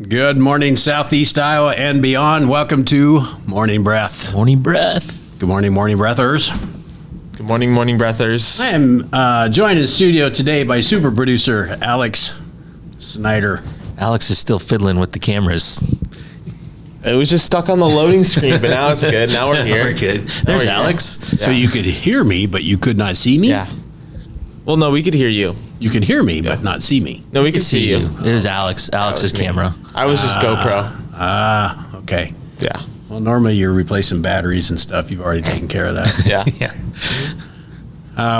Good morning, Southeast Iowa and beyond. Welcome to Morning Breath. Morning Breath. Good morning, Morning Breathers. Good morning, Morning Breathers. I am joined in the studio today by super producer Alex Snyder. Alex is still fiddling with the cameras. It was just stuck on the loading screen, but now it's good. Now we're here. We're good. There's Alex. Yeah. So you could hear me, but you could not see me? Yeah. Well, no, we could hear you. You could hear me, but not see me. No, we could see you. There's Alex. Alex's was me. camera. I was just GoPro. Okay. Yeah. Well, normally you're replacing batteries and stuff. You've already taken care of that. Yeah. Yeah.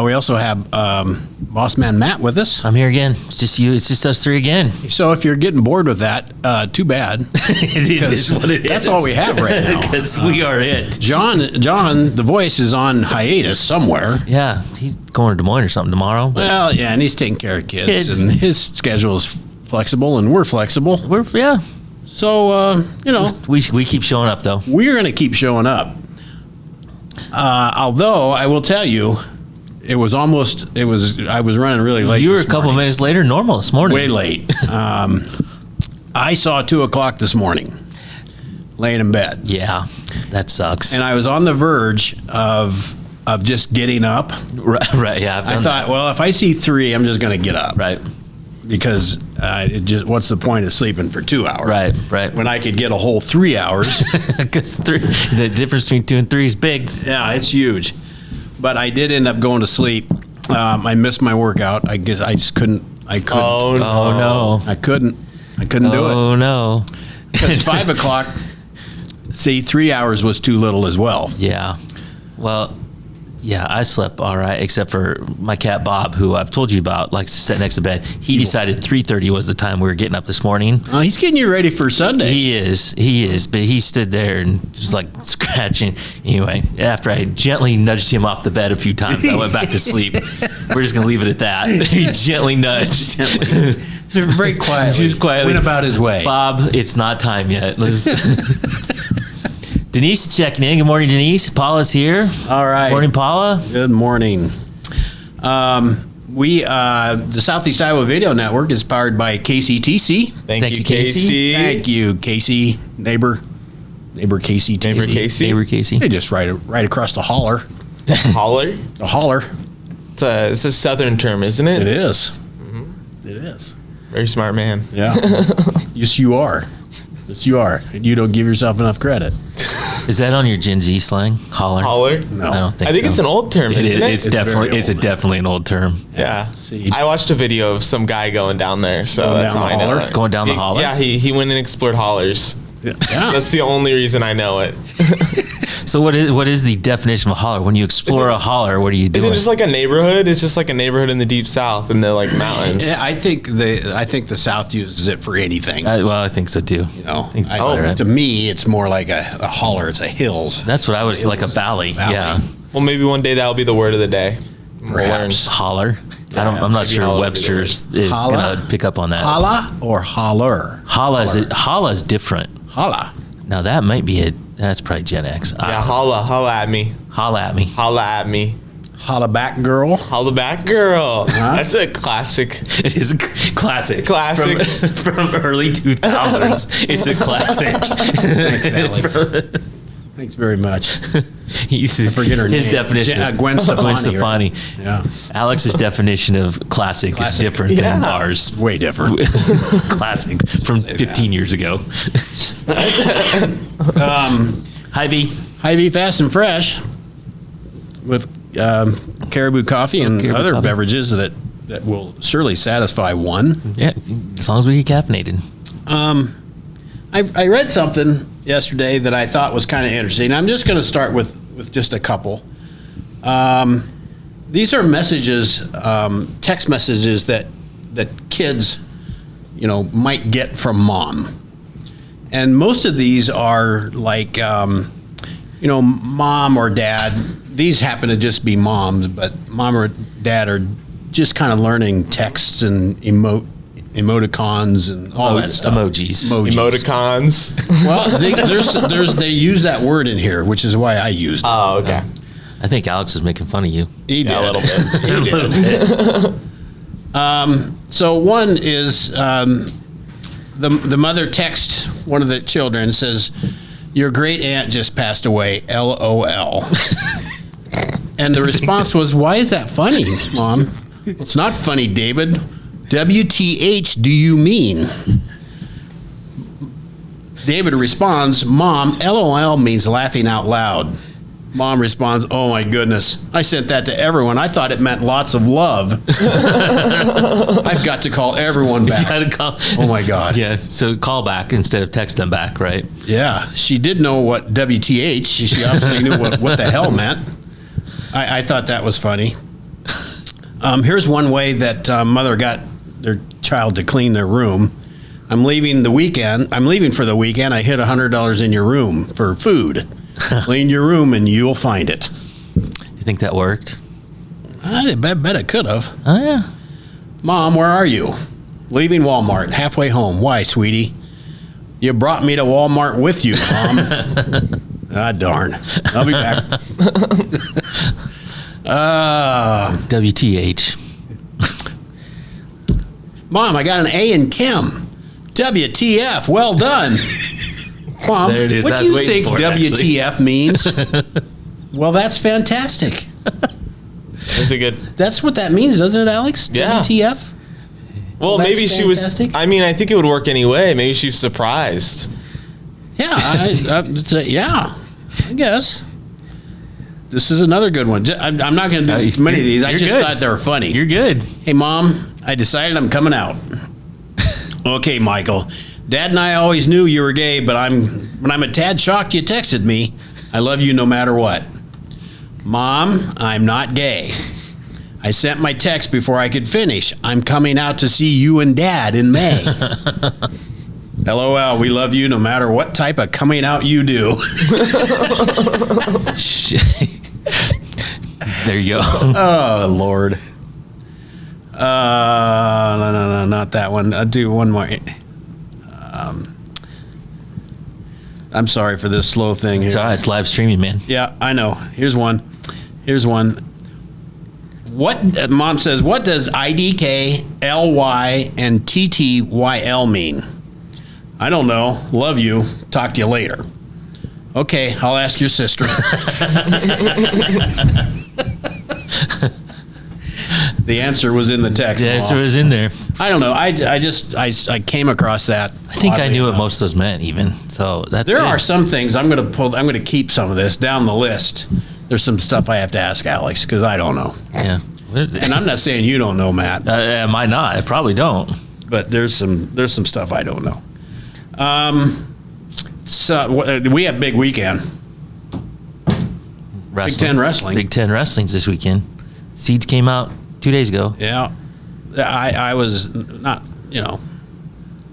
We also have Boss Man Matt with us. I'm here again. It's just you. It's just us three again. So if you're getting bored with that, too bad. It is what it is. That's all we have right now. Because we are it. John, the voice is on hiatus somewhere. Yeah. He's going to Des Moines or something tomorrow. But Well, yeah, and he's taking care of kids. And his schedule is flexible, and we're flexible. yeah. So, We keep showing up though. we're going to keep showing up. Although, I will tell you, I was running really late. You were a this couple morning. minutes later normal this morning. Way late. I saw 2 o'clock this morning, laying in bed. Yeah. That sucks. And I was on the verge of just getting up. Right. Yeah. I've I done thought, well, if I see 3, I'm just going to get up. that. Right. Because what's the point of sleeping for 2 hours? Right. When I could get a whole 3 hours. Because the difference between 2 and 3 is big. Yeah, it's huge. But I did end up going to sleep. I missed my workout. I guess I just couldn't. Oh, no. Oh no. I couldn't do it. Oh no. Because 5 o'clock, see, 3 hours was too little as well. Yeah. Well, yeah, I slept all right, except for my cat Bob, who I've told you about, likes to sit next to bed. He decided 3:30 was the time we were getting up this morning. He's getting you ready for Sunday. He is, but he stood there and was like scratching. Anyway, after I gently nudged him off the bed a few times, I went back to sleep. We're just gonna leave it at that. He gently nudged. Very quietly. Just quietly. Went about his way. Bob, it's not time yet. Denise is checking in. Good morning, Denise. Paula's here. All right. Morning, Paula. Good morning. The Southeast Iowa Video Network is powered by KCTC. Thank you, Casey. Thank you, Casey. Neighbor KCTC. Neighbor Casey. Neighbor Casey. They just right across the holler. Holler. The holler. It's a southern term, isn't it? It is. It is. Very smart man. Yeah. Yes, you are. Yes, you are. And you don't give yourself enough credit. Is that on your Gen Z slang? Holler? Holler. No. I don't think I think so. it's an old term, It isn't is. it? It's very old. definitely an old term. Yeah. See. I watched a video of some guy going down there, so Going that's down how the I know holler? it. Going down the holler? Yeah, he went and explored hollers. Yeah. That's the only reason I know it. So what is the definition of a holler? When you explore a holler, what are you doing? Isn't it just like a neighborhood? It's just like a neighborhood in the deep south in the like mountains. Yeah, I think the South uses it for anything. I think so too. You know, I think it's probably right. to me, it's more like a holler. It's a hills. That's what I was like, a valley. Valley. Yeah, Well, maybe one day that'll be the word of the day. We'll learn. Perhaps. holler. I'm not maybe sure holler Webster's is Holla? gonna pick up on that. Holla or holler? Holla is different. Holla. Now that might be it. That's probably Gen X. Yeah, holla at me. Holla at me. Holla at me. Holla back, girl. Holla back, girl. That's a classic. It is a classic. Classic. From early 2000s. It's a classic. Thanks, Alex. Thanks very much. His forget her his name. definition. Gwen Stefani, Gwen right? Stefani. Yeah, Alex's definition of classic is different than Yeah. ours. way different. Classic from 15 years ago. Hy-Vee. Hy-Vee Fast and Fresh with Caribou Coffee and Caribou other Coffee. beverages that will surely satisfy one. Yeah, as long as we get caffeinated. I read something yesterday that I thought was kind of interesting. I'm just going to start with just a couple. These are messages, text messages that kids, might get from mom. And most of these are like, mom or dad. These happen to just be moms, but mom or dad are just kind of learning texts and emoticons and all that stuff. Emojis. Emoticons. Well, they use that word in here, which is why I used it. Oh, okay. I think Alex is making fun of you. He did. Yeah, a little bit. He did. So one is the mother texts one of the children, says, "Your great aunt just passed away, LOL." And the response was, "Why is that funny, Mom?" "It's not funny, David. WTH do you mean?" David responds, "Mom, LOL means laughing out loud." Mom responds, "Oh my goodness, I sent that to everyone. I thought it meant lots of love." I've got to call everyone back. Gotta call. Oh my God. Yeah. So call back instead of text them back, right? Yeah, she did know what WTH. She obviously knew what the hell meant. I thought that was funny. Here's one way that mother got their child to clean their room. I'm leaving for the weekend. I hid $100 in your room for food. Clean your room and you'll find it. You think that worked? I bet it could have. Oh yeah. Mom, where are you? Leaving Walmart, halfway home. Why, sweetie? You brought me to Walmart with you, Mom. Ah, darn. I'll be back. WTH. Mom, I got an A in chem. WTF, well done. Mom, There it is. what I do was you waiting think for it, WTF means? Well, that's fantastic. That's a good. That's what that means, doesn't it, Alex? Yeah. WTF? Well, that's maybe she was. fantastic. I mean, I think it would work anyway. Maybe she was surprised. Yeah, yeah, I guess. This is another good one. I'm not going to do many of these. I You're just good. thought they were funny. You're good. Hey, Mom, I decided I'm coming out. Okay, Michael. Dad and I always knew you were gay, but I'm a tad shocked you texted me. I love you no matter what. Mom, I'm not gay. I sent my text before I could finish. I'm coming out to see you and Dad in May. LOL, we love you no matter what type of coming out you do. There you go. Oh, Lord. No, not that one. I'll do one more. I'm sorry for this slow thing here. It's all right. It's live streaming, man. Yeah, I know. Here's one. What Mom says, what does IDK, LY, and TTYL mean? I don't know. Love you. Talk to you later. Okay, I'll ask your sister. The answer was in the text. Yeah, Mom. so it was in there. I don't know. I came across that. I think I oddly knew what enough. most of those meant, even. So that's There good. are some things I'm going to keep some of this down the list. There's some stuff I have to ask Alex because I don't know. Yeah. What is it? And I'm not saying you don't know, Matt, I might not. I probably don't. but there's some stuff I don't know. So we have big weekend. Wrestling. Ten wrestling. Big Ten wrestling's this weekend. Seeds came out 2 days ago. Yeah, I was not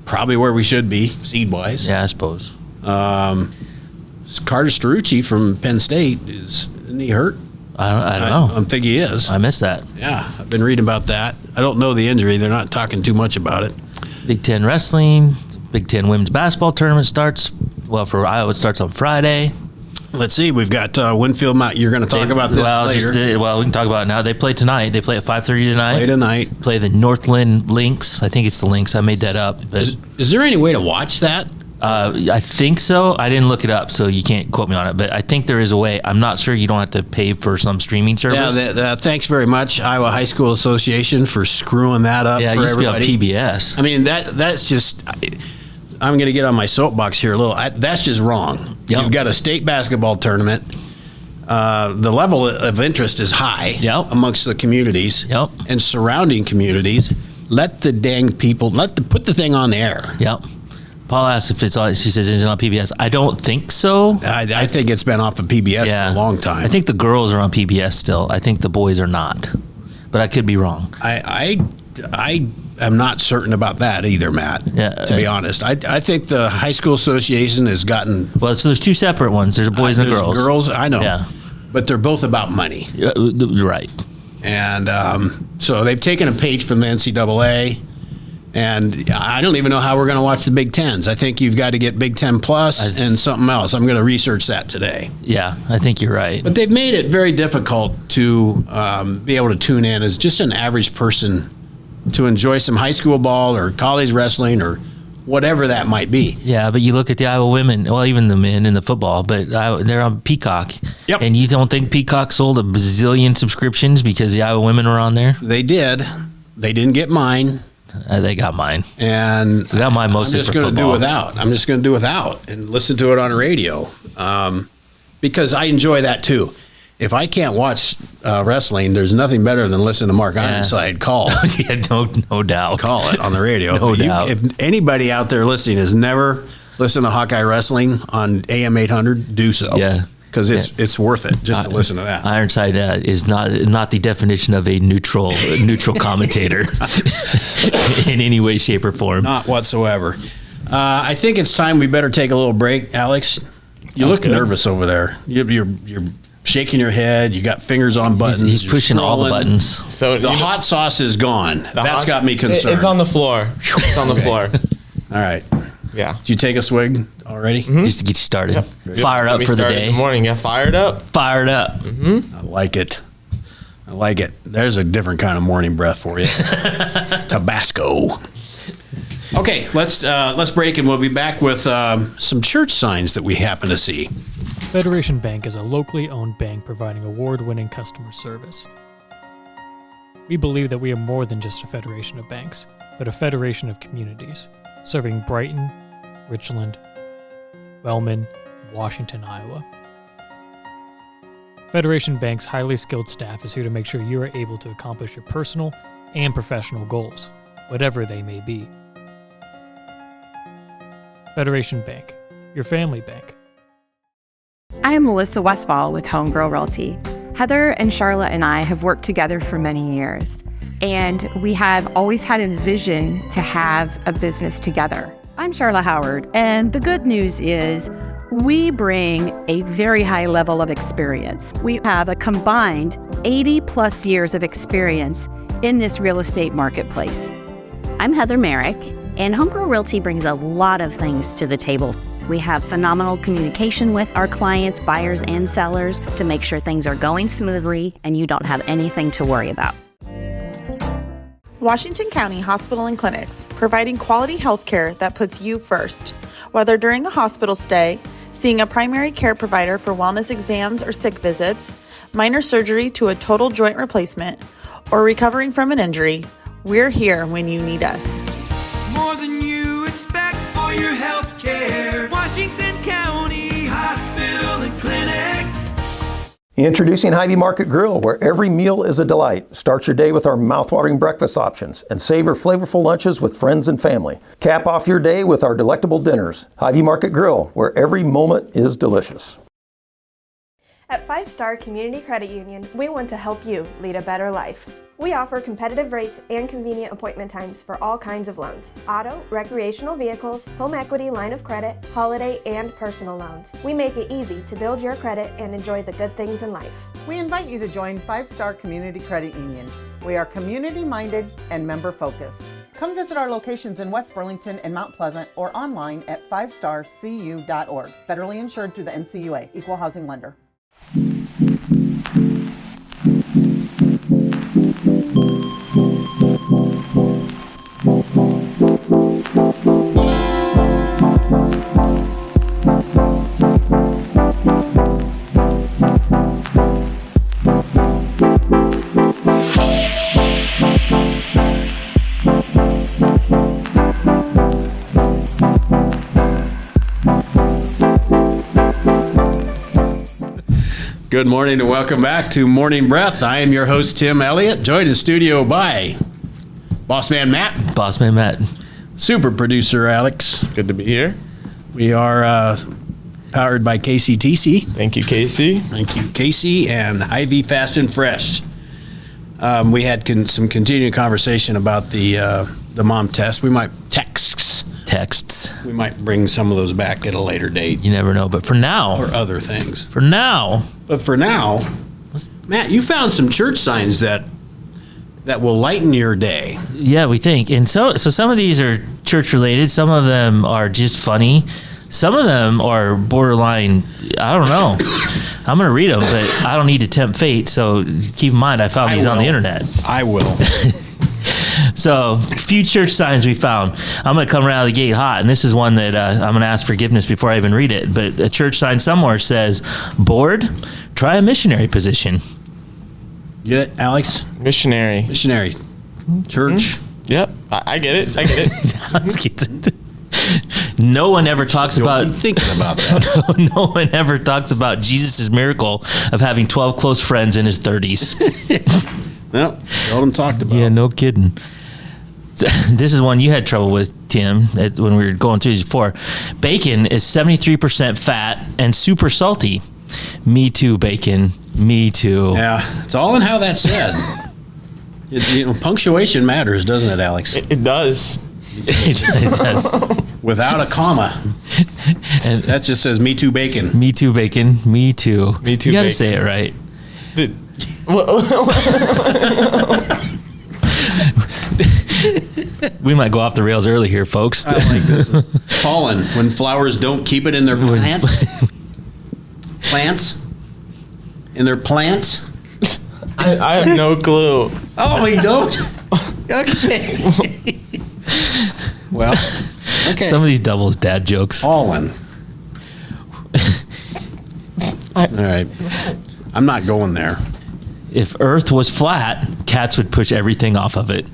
probably where we should be seed wise. Yeah, I suppose. Carter Sterucci from Penn State isn't he hurt? I don't know. I think he is. I missed that. Yeah, I've been reading about that. I don't know the injury. They're not talking too much about it. Big Ten wrestling. Big Ten women's basketball tournament starts. Well, for Iowa, it starts on Friday. Let's see. We've got Winfield Mount. You're going to talk about this later. We can talk about it now. They play tonight. They play at 5:30 tonight. Play tonight. Play the Northland Lynx. I think it's the Lynx. I made that up. But Is there any way to watch that? I think so. I didn't look it up, so you can't quote me on it. But I think there is a way. I'm not sure. You don't have to pay for some streaming service. Yeah. Thanks very much, Iowa High School Association, for screwing that up. Yeah, it for used everybody. to be on PBS. I mean that's just. I'm going to get on my soapbox here a little. That's just wrong. Yep. You've got a state basketball tournament. The level of interest is high Yep. amongst the communities Yep. and surrounding communities. Let the dang people put the thing on the air. Yep. Paul asked if it's on. She says, "Is it on PBS?" I don't think so. I think it's been off of PBS for a long time. I think the girls are on PBS still. I think the boys are not, but I could be wrong. I am not certain about that either, Matt. Yeah, to be honest, I think the high school association has gotten Well, so there's two separate ones. There's boys and there's girls. Girls, I know. Yeah. But they're both about money, You're right. and so they've taken a page from the NCAA. And I don't even know how we're going to watch the Big Tens. I think you've got to get Big Ten Plus and something else. I'm going to research that today. Yeah, I think you're right. But they've made it very difficult to be able to tune in as just an average person to enjoy some high school ball or college wrestling or whatever that might be. Yeah, but you look at the Iowa women, well, even the men in the football, but they're on Peacock. Yep. And you don't think Peacock sold a bazillion subscriptions because the Iowa women were on there? They did. They didn't get mine. They got mine. And They got mine mostly I'm just for going to do football. without. I'm just going to do without and listen to it on radio because I enjoy that too. If I can't watch wrestling, there's nothing better than listening to Mark Ironside call Yeah, no doubt. call it on the radio. No doubt. If anybody out there listening has never listened to Hawkeye Wrestling on AM 800, do so. Yeah. Because it's worth it just to listen to that. Ironside is not the definition of a neutral commentator in any way, shape, or form. Not whatsoever. I think it's time we better take a little break, Alex. You look good. nervous over there. You're shaking your head. You got fingers on buttons. He's You're pushing all the scrolling. buttons. So The hot sauce is gone. That's got me concerned. It's on the floor. It's on the floor. All right. Yeah. Did you take a swig already? Just to get you started. Fired Get up me for the started in day. the morning. Yeah, fired up. Fired up. I like it. I like it. There's a different kind of morning breath for you. Tabasco. Okay, let's break and we'll be back with some church signs that we happen to see. Federation Bank is a locally owned bank providing award-winning customer service. We believe that we are more than just a federation of banks, but a federation of communities, serving Brighton, Richland, Wellman, and Washington, Iowa. Federation Bank's highly skilled staff is here to make sure you are able to accomplish your personal and professional goals, whatever they may be. Federation Bank, your family bank. I'm Melissa Westfall with Homegirl Realty. Heather and Charlotte and I have worked together for many years, and we have always had a vision to have a business together. I'm Charlotte Howard, and the good news is we bring a very high level of experience. We have a combined 80 plus years of experience in this real estate marketplace. I'm Heather Merrick, and Homegirl Realty brings a lot of things to the table. We have phenomenal communication with our clients, buyers and sellers, to make sure things are going smoothly and you don't have anything to worry about. Washington County Hospital and Clinics, providing quality health care that puts you first. Whether during a hospital stay, seeing a primary care provider for wellness exams or sick visits, minor surgery to a total joint replacement, or recovering from an injury, we're here when you need us. More than you expect for your health care. Washington County Hospital and Clinics. Introducing Hy-Vee Market Grill, where every meal is a delight. Start your day with our mouthwatering breakfast options and savor flavorful lunches with friends and family. Cap off your day with our delectable dinners. Hy-Vee Market Grill, where every moment is delicious. At 5 Star Community Credit Union, we want to help you lead a better life. We offer competitive rates and convenient appointment times for all kinds of loans: auto, recreational vehicles, home equity line of credit, holiday, and personal loans. We make it easy to build your credit and enjoy the good things in life. We invite you to join 5 Star Community Credit Union. We are community-minded and member-focused. Come visit our locations in West Burlington and Mount Pleasant or online at 5starcu.org. Federally insured through the NCUA, Equal Housing Lender. Good morning and welcome back to Morning Breath. I am your host, Tim Elliott, joined in studio by Boss Man Matt. Bossman Matt. Super producer Alex. Good to be here. We are powered by KCTC. Thank you, Casey. Thank you, Casey, and Hy-Vee Fast and Fresh. We had some continuing conversation about the mom test. We might texts. We might bring some of those back at a later date. You never know, but for now. Or other things. For now. But for now, Matt, you found some church signs that will lighten your day. Yeah, we think. And so some of these are church related. Some of them are just funny. Some of them are borderline, I don't know. I'm going to read them, but I don't need to tempt fate. So keep in mind, I found these on the internet. I will. So, few church signs we found. I'm going to come right out of the gate hot, and this is one that I'm going to ask forgiveness before I even read it. But a church sign somewhere says, "Board, try a missionary position." Get it, Alex? Missionary. Missionary. Church. Yep. I get it. Alex gets it. No one ever talks about thinking about that. No one ever talks about Jesus' miracle of having 12 close friends in his 30s. No, seldom talked about. Yeah, no kidding. This is one you had trouble with, Tim, when we were going through these before. Bacon is 73% fat and super salty. Me too, bacon. Me too. Yeah, it's all in how that's said. Punctuation matters, doesn't it, Alex? It does. It does. Without a comma. And that just says "Me too, bacon." Me too, bacon. Me too. Me too. You got to bacon. say it right. We might go off the rails early here, folks. I like this. Pollen. When flowers don't keep it in their plants. Plants. In their plants. I have no clue. Oh, you don't? Okay. Well, okay. Some of these doubles dad jokes. Pollen. All right. I'm not going there. If Earth was flat, cats would push everything off of it.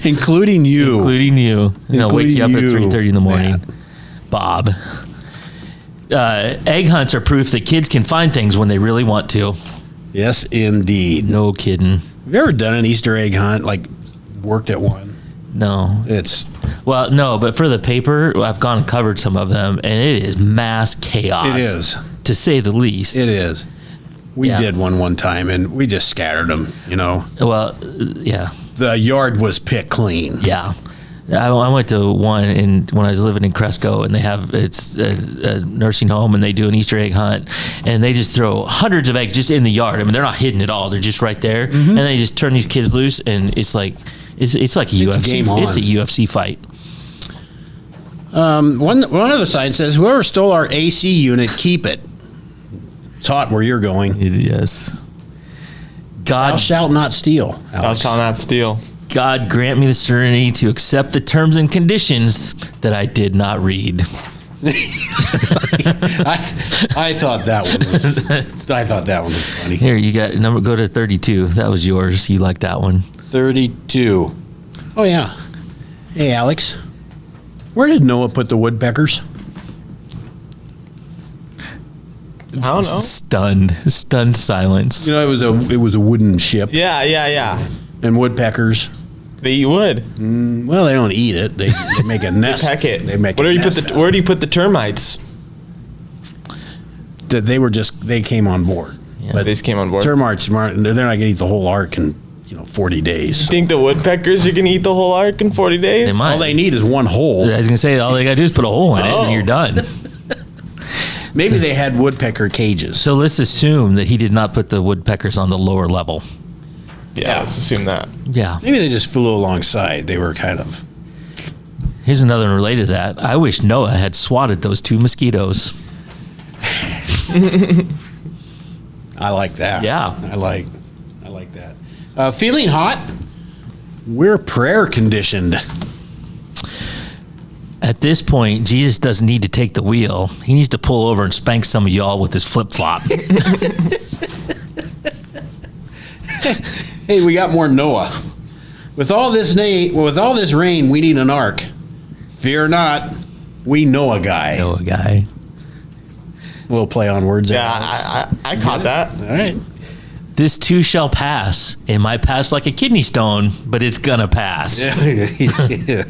Including you. Including you. And they'll wake you up at 3:30 in the morning. Matt. Bob. Egg hunts are proof that kids can find things when they really want to. Yes, indeed. No kidding. Have you ever done an Easter egg hunt? Like, worked at one? No. Well, no, but for the paper, I've gone and covered some of them, and it is mass chaos. It is. To say the least. It is. We did one time, and we just scattered them, you know. Well, yeah. The yard was picked clean. Yeah. I went to one when I was living in Cresco, and it's a nursing home, and they do an Easter egg hunt, and they just throw hundreds of eggs just in the yard. I mean, they're not hidden at all; they're just right there, and they just turn these kids loose, and it's like it's like a UFC. Game on. It's a UFC fight. One other sign says, "Whoever stole our AC unit, keep it." It's hot where you're going. Yes. God Thou shalt not steal. Thou shalt not steal. God grant me the serenity to accept the terms and conditions that I did not read. I thought that one was funny. Here, you got go to 32. That was yours. You like that one? 32. Oh yeah. Hey Alex, where did Noah put the woodpeckers? I don't know. Stunned silence. You know, it was a wooden ship. Yeah. And woodpeckers. They eat wood. Well, they don't eat it. They make a nest. They peck it. They make. Where do you put the termites? They came on board. Yeah. But they just came on board. Termites, they're not going to eat the whole ark in 40 days. You think the woodpeckers are going to eat the whole ark in 40 days? They might. All they need is one hole. I was going to say, all they got to do is put a hole in it, and you're done. Maybe they had woodpecker cages. So let's assume that he did not put the woodpeckers on the lower level. Yeah, let's assume that. Yeah. Maybe they just flew alongside. They were kind of. Here's another one related to that. I wish Noah had swatted those 2 mosquitoes. I like that. Yeah. I like that. Feeling hot? We're prayer conditioned. At this point, Jesus doesn't need to take the wheel. He needs to pull over and spank some of y'all with his flip-flop. Hey, we got more Noah. With all this rain, we need an ark. Fear not, we know a guy. Noah guy. A little play on words. Yeah, I caught that. All right. This too shall pass. It might pass like a kidney stone, but it's gonna pass. Yeah.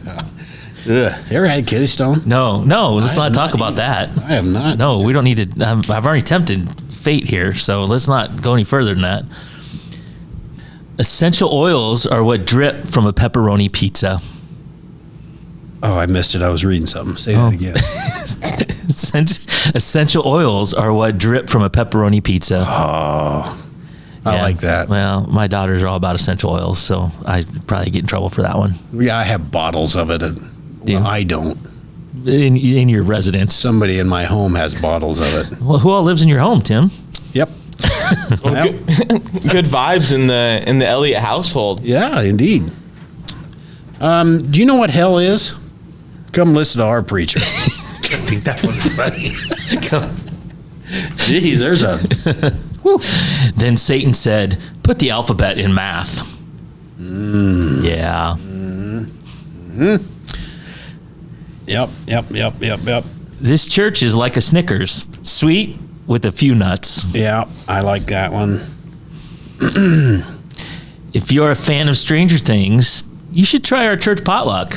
Ugh. You ever had a kidney stone? No, let's not talk about that. I have not. No, we don't need to. I've already tempted fate here, so let's not go any further than that. Essential oils are what drip from a pepperoni pizza. Oh, I missed it. I was reading something. Say that again. Essential oils are what drip from a pepperoni pizza. Oh, I like that. Well, my daughters are all about essential oils, so I probably get in trouble for that one. Yeah, I have bottles of it. I don't. In your residence. Somebody in my home has bottles of it. Well, who all lives in your home, Tim? Yep. Well, good vibes in the Elliott household. Yeah, indeed. Do you know what hell is? Come listen to our preacher. I think that one's funny. Jeez, there's a... Then Satan said, put the alphabet in math. Yeah. Yep. This church is like a Snickers. Sweet with a few nuts. Yeah, I like that one. If you're a fan of Stranger Things, you should try our church potluck.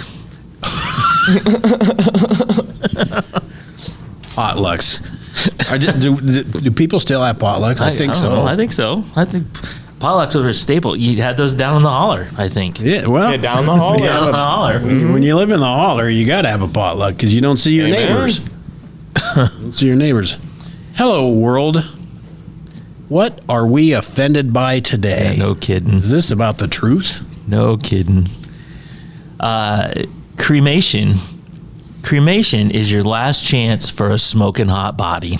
Potlucks. Do people still have potlucks? I think don't so. know. I think so. I think potlucks are a staple. You had those down in the holler, I think. Yeah, well. Yeah, down the hall. Down in the holler. When you live in the holler, you got to have a potluck because you don't see your neighbors. Don't see your neighbors. Hello, world. What are we offended by today? Yeah, no kidding. Is this about the truth? No kidding. Cremation. Cremation is your last chance for a smoking hot body.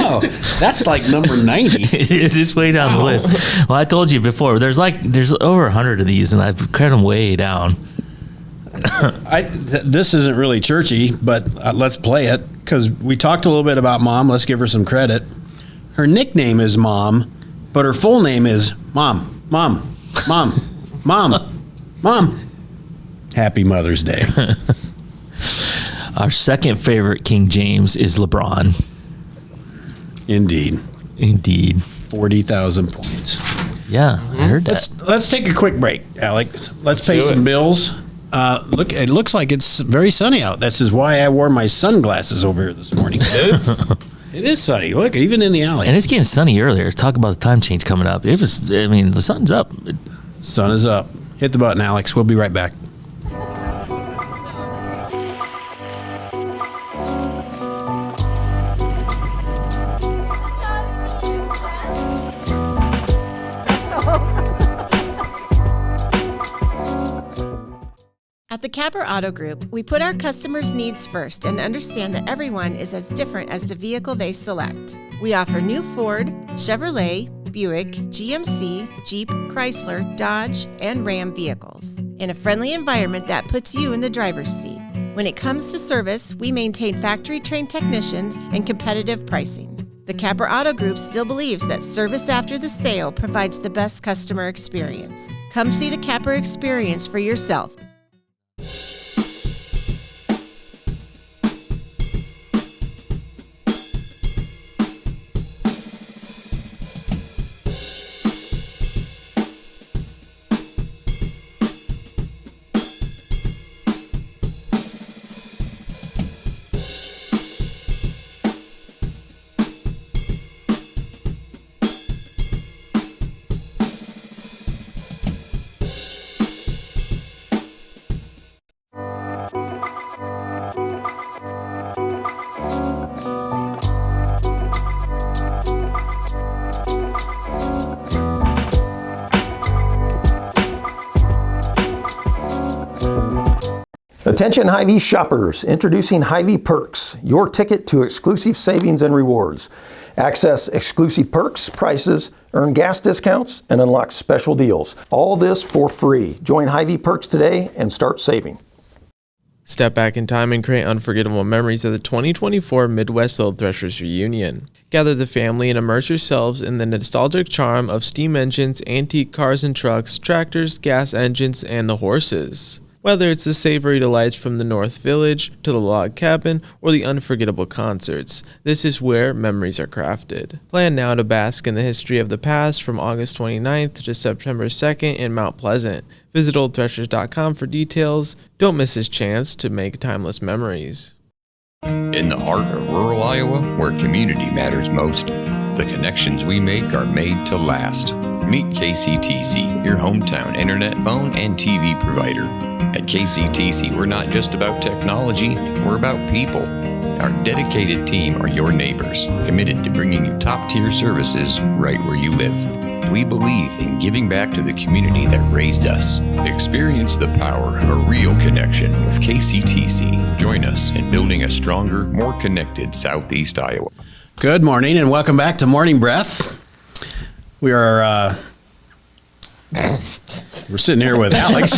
Oh, that's like number 90. It is. It's way down the list. Well, I told you before, there's over 100 of these, and I've cut them way down. This isn't really churchy, but let's play it because we talked a little bit about Mom. Let's give her some credit. Her nickname is Mom, but her full name is Mom. Happy Mother's Day. Our second favorite King James is LeBron. Indeed. 40,000 points. Yeah, I heard that. Let's take a quick break, Alec. Let's pay some bills. Look, it looks like it's very sunny out. This is why I wore my sunglasses over here this morning. It is? It is sunny. Look, even in the alley. And it's getting sunny earlier. Talk about the time change coming up. The sun's up. Sun is up. Hit the button, Alex. We'll be right back. At the Capper Auto Group, we put our customers' needs first and understand that everyone is as different as the vehicle they select. We offer new Ford, Chevrolet, Buick, GMC, Jeep, Chrysler, Dodge, and Ram vehicles in a friendly environment that puts you in the driver's seat. When it comes to service, we maintain factory-trained technicians and competitive pricing. The Capper Auto Group still believes that service after the sale provides the best customer experience. Come see the Capper experience for yourself. Attention Hy-Vee shoppers, introducing Hy-Vee Perks, your ticket to exclusive savings and rewards. Access exclusive perks, prices, earn gas discounts, and unlock special deals. All this for free. Join Hy-Vee Perks today and start saving. Step back in time and create unforgettable memories of the 2024 Midwest Old Threshers Reunion. Gather the family and immerse yourselves in the nostalgic charm of steam engines, antique cars and trucks, tractors, gas engines, and the horses. Whether it's the savory delights from the North Village, to the log cabin, or the unforgettable concerts, this is where memories are crafted. Plan now to bask in the history of the past from August 29th to September 2nd in Mount Pleasant. Visit oldthreshers.com for details. Don't miss this chance to make timeless memories. In the heart of rural Iowa, where community matters most, the connections we make are made to last. Meet KCTC, your hometown internet, phone, and TV provider. At KCTC, we're not just about technology, we're about people. Our dedicated team are your neighbors, committed to bringing you top-tier services right where you live. we believe in giving back to the community that raised us. Experience the power of a real connection with KCTC. Join us in building a stronger, more connected Southeast Iowa. Good morning and welcome back to Morning Breath. We are we're sitting here with Alex.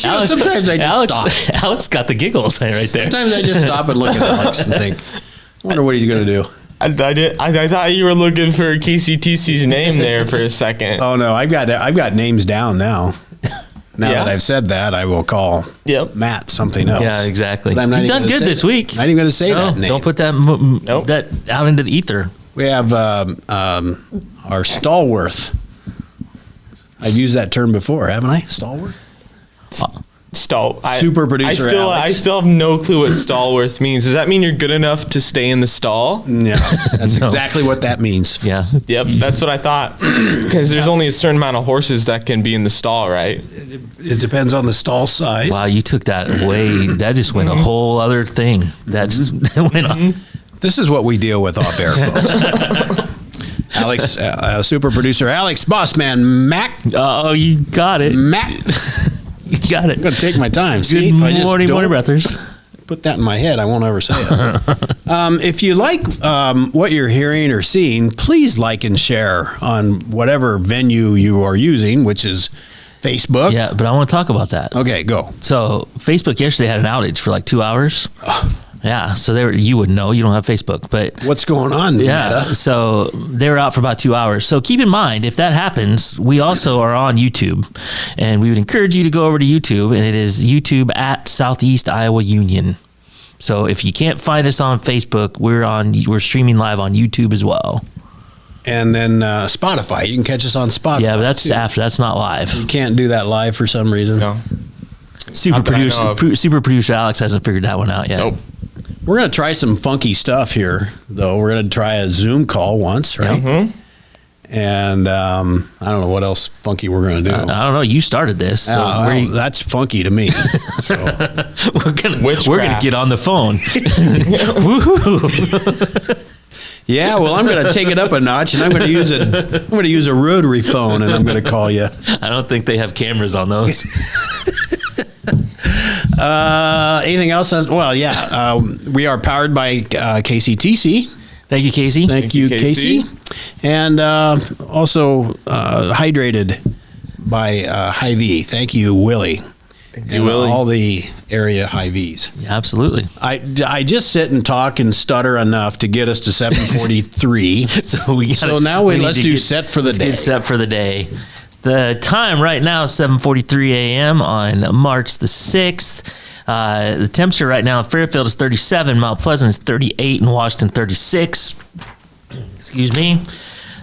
Alex sometimes I just stop. Alex got the giggles right there. Sometimes I just stop and look at Alex and think, I wonder what he's going to do. I thought you were looking for KCTC's name there for a second. Oh no, I've got names down now. Now that I've said that, I will call Matt something else. Yeah, exactly. But I'm not You've even done gonna good say this it. week. Not even going to say that name. Don't put that that out into the ether. We have our Stallworth. I've used that term before, haven't I? Stallworth? Super producer Alex. I still have no clue what Stallworth means. Does that mean you're good enough to stay in the stall? No, that's exactly what that means. Yeah. Yep, that's what I thought. Because there's only a certain amount of horses that can be in the stall, right? It depends on the stall size. Wow, you took that way. That just went a whole other thing. That just went on. This is what we deal with off air, folks. Alex, super producer Alex, boss man Mac. Oh, you got it. Mac. You got it. I'm going to take my time. Good See, if I just morning, don't breathers. Put that in my head, I won't ever say it. If you like what you're hearing or seeing, please like and share on whatever venue you are using, which is Facebook. Yeah, but I want to talk about that. Okay, go. So Facebook yesterday had an outage for like 2 hours. Yeah, so you would know. You don't have Facebook, but what's going on? Yeah, Meta? so they were out for about 2 hours. So keep in mind, if that happens, we also are on YouTube, and we would encourage you to go over to YouTube, and it is YouTube at Southeast Iowa Union. So if you can't find us on Facebook, we're streaming live on YouTube as well. And then Spotify, you can catch us on Spotify. Yeah, but that's after. That's not live. You can't do that live for some reason. No. Super producer Alex hasn't figured that one out yet. Nope. We're going to try some funky stuff here, though. We're going to try a Zoom call once, right? Mm-hmm. And I don't know what else funky we're going to do. I don't know. You started this, so that's funky to me. So. we're gonna get on the phone. Yeah, well, I'm going to take it up a notch, and I'm going to use a rotary phone, and I'm going to call you. I don't think they have cameras on those. Anything else? Well, yeah. We are powered by KCTC. Thank you, Casey. Thank you, Casey. And also hydrated by Hy-Vee. Thank you, Willie. Thank you, Willie. All the area Hy-Vees. Yeah, absolutely. I just sit and talk and stutter enough to get us to 7:43. So now let's do set for the day. Get set for the day. The time right now is 7:43 a.m. on March the 6th. The temperature right now in Fairfield is 37, Mount Pleasant is 38, and Washington 36. Excuse me.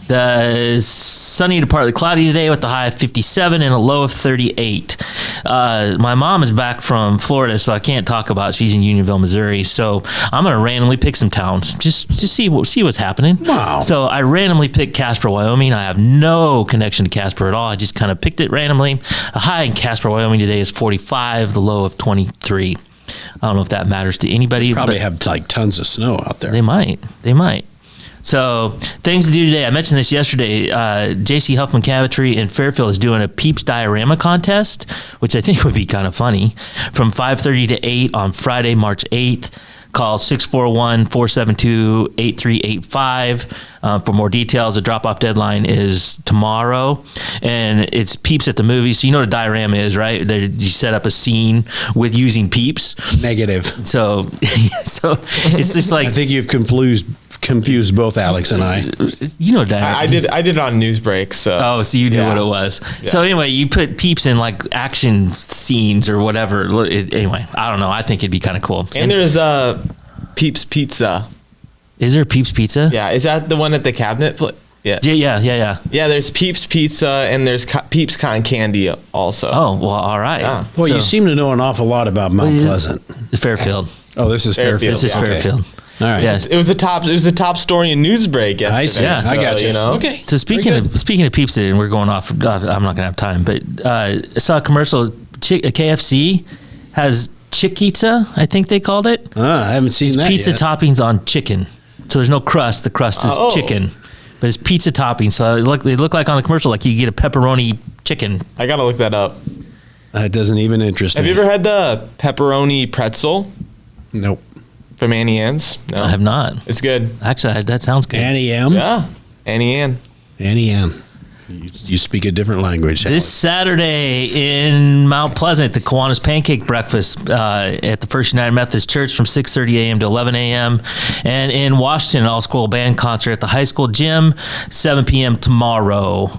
The sunny to partly cloudy today with the high of 57 and a low of 38. My mom is back from Florida, so I can't talk about it. She's in Unionville, Missouri. So I'm going to randomly pick some towns, just see what's happening. Wow. So I randomly picked Casper, Wyoming. I have no connection to Casper at all. I just kind of picked it randomly. The high in Casper, Wyoming today is 45, the low of 23. I don't know if that matters to anybody. Probably have like tons of snow out there. They might. So things to do today. I mentioned this yesterday. J.C. Huffman Cabinetry in Fairfield is doing a Peeps diorama contest, which I think would be kind of funny, from 5:30 to 8 on Friday, March 8th. Call 641-472-8385 for more details. The drop-off deadline is tomorrow, and it's Peeps at the movies. So you know what a diorama is, right? You set up a scene with using Peeps. Negative. So it's just like... I think you've confused both Alex and I. You know, diorama. I did it on Newsbreak. So so you knew what it was. Yeah. So anyway, you put Peeps in like action scenes or whatever. Anyway, I don't know. I think it'd be kind of cool. And there's Peeps Pizza. Is there Peeps Pizza? Yeah. Is that the one at the cabinet? Yeah. Yeah, there's Peeps Pizza and there's Peeps Cotton Candy also. Oh, well, all right. Yeah. Well, you seem to know an awful lot about Mount Pleasant. Fairfield. Oh, this is Fairfield. This is Fairfield. All right. Yes. It was the top story in Newsbreak yesterday. I see. Yeah, I got you. You know? Okay. So speaking of Peeps, and we're going off. I'm not going to have time, but I saw a commercial. KFC has Chiquita, I think they called it. I haven't seen that pizza yet. toppings on chicken. So there's no crust. The crust is chicken. but it's pizza topping. So they look like on the commercial, like you get a pepperoni chicken. I gotta look that up. That doesn't even interest me. Have you ever had the pepperoni pretzel? Nope. From Annie Ann's? No. I have not. It's good. Actually, that sounds good. Annie M? Yeah. Annie Ann. Annie Ann. You speak a different language. This Saturday in Mount Pleasant, the Kiwanis Pancake Breakfast at the First United Methodist Church from 6:30 a.m. to 11 a.m. And in Washington, all-school band concert at the high school gym, 7 p.m. tomorrow.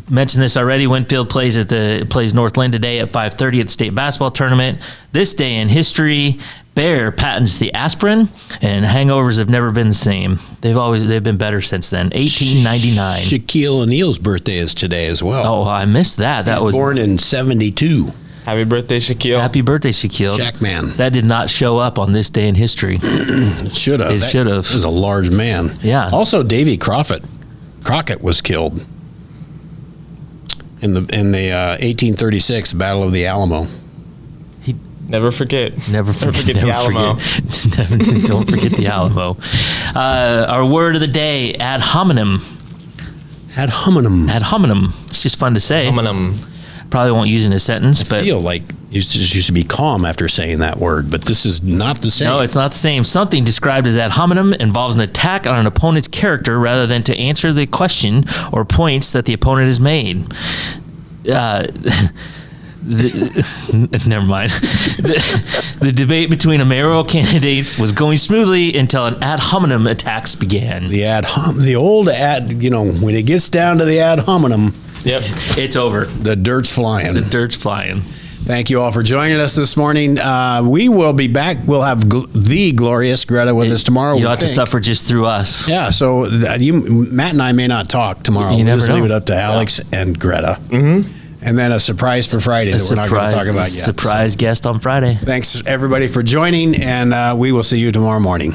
Mentioned this already. Winfield plays Northland today at 5:30 at the state basketball tournament. This day in history, Bayer patents the aspirin, and hangovers have never been the same. They've been better since then. 1899. Shaquille O'Neal's birthday is today as well. Oh, I missed that. That was born in 72. Happy birthday, Shaquille. Happy birthday, Shaquille. Shaq man. That did not show up on this day in history. It should have. It should have. He was a large man. Yeah. Also, Davy Crockett was killed in the 1836 Battle of the Alamo. Never forget. Never forget the Alamo. Don't forget the Alamo. Our word of the day, ad hominem. Ad hominem. Ad hominem. It's just fun to say. Hominem. Probably won't use in a sentence, but I feel like you just used to be calm after saying that word, but this is not the same. No, it's not the same. Something described as ad hominem involves an attack on an opponent's character rather than to answer the question or points that the opponent has made. Never mind. The debate between mayoral candidates was going smoothly until an ad hominem attacks began. The old ad, when it gets down to the ad hominem, yep, it's over. The dirt's flying. Thank you all for joining us this morning. We will be back. We'll have the glorious Greta with us tomorrow. You don't have to suffer just through us. Yeah, so Matt and I may not talk tomorrow. We'll just leave it up to Alex and Greta. Mm-hmm. And then a surprise for Friday that we're not going to talk about yet. Surprise guest on Friday. Thanks, everybody, for joining, and we will see you tomorrow morning.